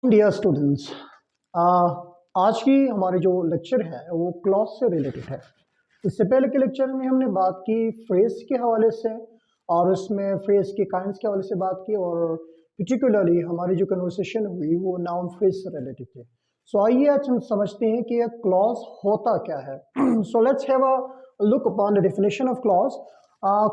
Dear students, आज की हमारी जो लेक्चर है वो क्लॉज से रिलेटेड है। इससे पहले के लेक्चर में हमने बात की फ्रेज के हवाले से और उसमें फ्रेज के काइंड्स के हवाले से बात की और पर्टिकुलरली हमारी जो कन्वर्सेशन हुई वो नाउन फ्रेज से रिलेटेड थी। सो आइए आज हम समझते हैं कि यह क्लॉज होता क्या है। So let's have a look upon the definition of clause.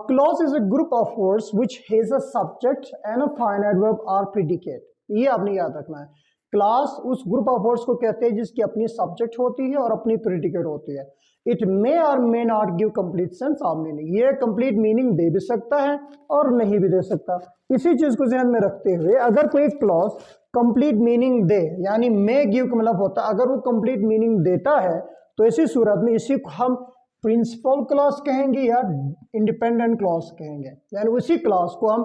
Clause is a group of words which has a subject and a finite verb or predicate। ये आपने याद रखना है। क्लास उस ग्रुप ऑफ वर्ड्स को कहते हैं जिसकी अपनी सब्जेक्ट होती है और अपनी प्रेडिकेट होती है। इट मे और may not give complete sense of meaning. ये कंप्लीट मीनिंग दे भी सकता है और नहीं भी दे सकता। इसी चीज को ध्यान में रखते हुए अगर कोई क्लॉज कंप्लीट मीनिंग दे, यानी मे गिव का मतलब होता है अगर वो कंप्लीट मीनिंग देता है तो ऐसी सूरत में इसी को हम प्रिंसिपल क्लॉज कहेंगे या इंडिपेंडेंट क्लॉज कहेंगे। यानी उसी क्लॉज को हम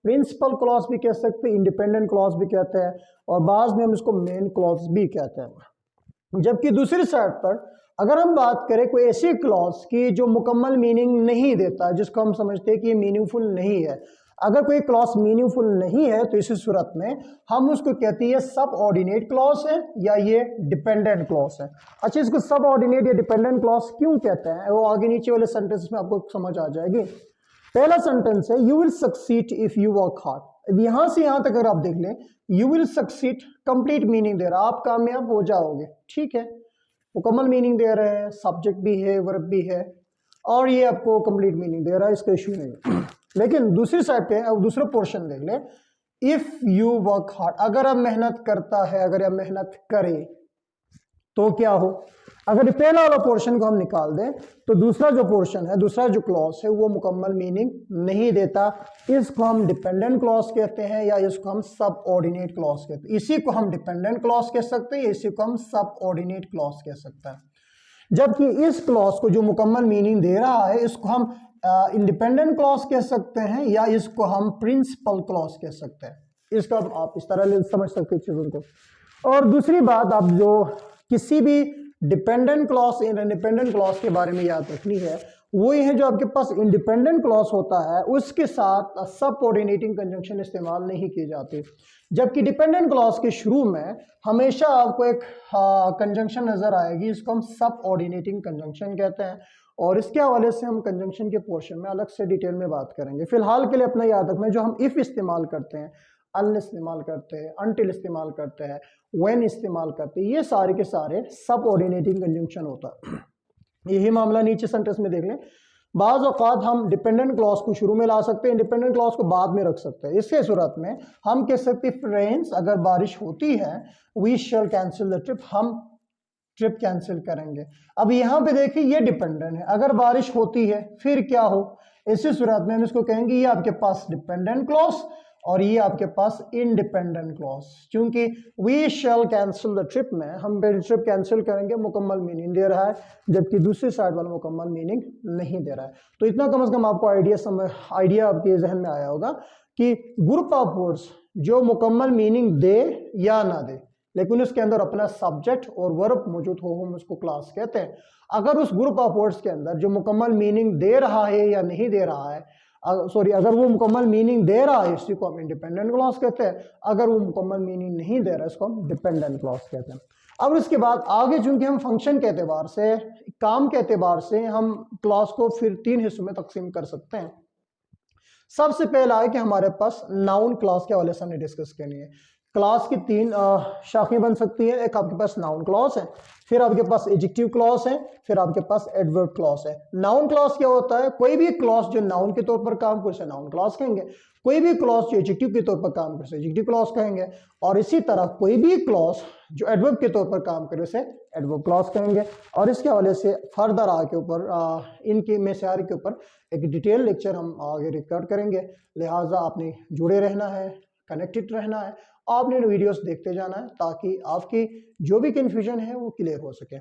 प्रिंसिपल क्लॉज भी कह सकते हैं, इंडिपेंडेंट क्लॉज भी कहते हैं और बाद में हम इसको मेन क्लॉज भी कहते हैं। जबकि दूसरी साइड पर अगर हम बात करें कोई ऐसी क्लॉज की जो मुकम्मल मीनिंग नहीं देता, जिसको हम समझते हैं कि ये मीनिंगफुल नहीं है, अगर कोई क्लॉज मीनिंगफुल नहीं है तो इसी सूरत में हम उसको कहते हैं सब ऑर्डिनेट क्लॉज है या ये डिपेंडेंट क्लॉज है। अच्छा, इसको सब ऑर्डिनेट या डिपेंडेंट क्लॉज क्यों कहते हैं वो आगे नीचे वाले सेंटेंस में आपको समझ आ जाएगी। पहला सेंटेंस है you will succeed if you work hard. यहां से यहां तक अगर आप देख लें you will succeed complete meaning दे रहा है, आप कामयाब हो जाओगे, ठीक है, मुकम्मल मीनिंग दे रहे हैं, सब्जेक्ट भी है वर्ब भी है और ये आपको कंप्लीट मीनिंग दे रहा है, इसका इश्यू नहीं है। लेकिन दूसरी साइड पे अब दूसरा पोर्शन देख ले, इफ यू वर्क हार्ड, अगर आप मेहनत करता है, अगर आप मेहनत करे तो क्या हो। अगर पहला वाला पोर्शन को हम निकाल दें तो दूसरा जो पोर्शन है, दूसरा जो क्लॉज है वो मुकम्मल मीनिंग नहीं देता। इसको हम डिपेंडेंट क्लॉज कहते हैं या इसको हम सब ऑर्डिनेट क्लॉज कहते हैं। इसी को हम डिपेंडेंट क्लॉज कह सकते हैं, इसी को हम सब ऑर्डिनेट क्लॉज कह सकते हैं। जबकि इस क्लॉज को जो मुकम्मल मीनिंग दे रहा है इसको हम इंडिपेंडेंट क्लॉज कह सकते हैं या इसको हम प्रिंसिपल क्लॉज कह सकते हैं। इसका आप इस तरह समझ सकते हैं चीजों को। और दूसरी बात, आप जो किसी भी डिपेंडेंट क्लॉज इंडिपेंडेंट क्लॉज के बारे में याद रखनी है वो ये है, जो आपके पास इंडिपेंडेंट क्लॉज होता है उसके साथ सब कोऑर्डिनेटिंग कंजंक्शन इस्तेमाल नहीं की जाती। जबकि डिपेंडेंट क्लॉज के शुरू में हमेशा आपको एक कंजंक्शन नजर आएगी, इसको हम सब ऑर्डिनेटिंग कंजंक्शन कहते हैं और इसके हवाले से हम कंजंक्शन के पोर्शन में अलग से डिटेल में बात करेंगे। फिलहाल के लिए अपना याद रखना, जो हम इफ इस्तेमाल करते हैं, अन इस्तेमाल करते हैं, अनटिल इस्तेमाल करते हैं, व्हेन इस्तेमाल करते हैं, ये सारे के सारे सब ऑर्डिनेटिंग कंजंक्शन होता है। यही मामला नीचे सेंटेंस में देख लें, बाज़ औक़ात हम डिपेंडेंट क्लॉज को शुरू में ला सकते हैं, इंडिपेंडेंट क्लॉज को बाद में रख सकते हैं। इसके सूरत में हम कह सकते हैं फ्रेंड्स, अगर बारिश होती है we shall cancel the trip, हम ट्रिप कैंसिल करेंगे। अब यहाँ पे देखिए ये डिपेंडेंट है, अगर बारिश होती है फिर क्या हो, इसी सूरत में हम इसको कहेंगे ये आपके पास डिपेंडेंट क्लॉज और ये आपके पास इंडिपेंडेंट क्लॉज। क्योंकि we shall cancel the trip में हम ट्रिप कैंसिल करेंगे, मुकम्मल मीनिंग दे रहा है, जबकि दूसरी साइड वाला मुकम्मल मीनिंग नहीं दे रहा है। तो इतना कम से कम आपको आइडिया आपके जहन में आया होगा कि ग्रुप ऑफ वर्ड्स जो मुकम्मल मीनिंग दे या ना दे लेकिन उसके अंदर अपना सब्जेक्ट और वर्ब मौजूद हो, हम उसको क्लास कहते हैं। अगर उस ग्रुप ऑफ वर्ड्स के अंदर जो मुकम्मल मीनिंग दे रहा है या नहीं दे रहा है, अगर वो मुकम्मल मीनिंग दे रहा है इसी को हम इंडिपेंडेंट क्लॉज कहते हैं, अगर वो मुकम्मल मीनिंग नहीं दे रहा है इसको हम डिपेंडेंट क्लॉज कहते हैं। अब इसके बाद आगे चूंकि हम फंक्शन के एतबार से, काम के एतबार से हम क्लॉज को फिर 3 हिस्सों में तकसीम कर सकते हैं। सबसे पहला है कि हमारे पास नाउन क्लॉज के हवाले से हमने डिस्कस करनी है। क्लॉज की 3 शाखें बन सकती है। एक आपके पास नाउन क्लॉज है, फिर आपके पास एडजेक्टिव क्लॉज है, फिर आपके पास एडवर्ब क्लॉज है। नाउन क्लॉज क्या होता है, कोई भी क्लॉज जो नाउन के तौर पर काम करे उसे नाउन क्लॉज कहेंगे, कोई भी क्लॉज जो एडजेक्टिव के तौर पर काम करे उसे एडजेक्टिव क्लॉज कहेंगे और इसी तरह कोई भी क्लॉज जो एडवर्ब के तौर पर काम करे उसे एडवर्ब क्लॉज कहेंगे। और इसके हवाले से फर्दर आगे ऊपर इनके मेसियार के ऊपर एक डिटेल लेक्चर हम आगे रिकॉर्ड करेंगे। लिहाजा आपने जुड़े रहना है, कनेक्टेड रहना है, आपने वीडियोस देखते जाना है ताकि आपकी जो भी कन्फ्यूजन है वो क्लियर हो सके।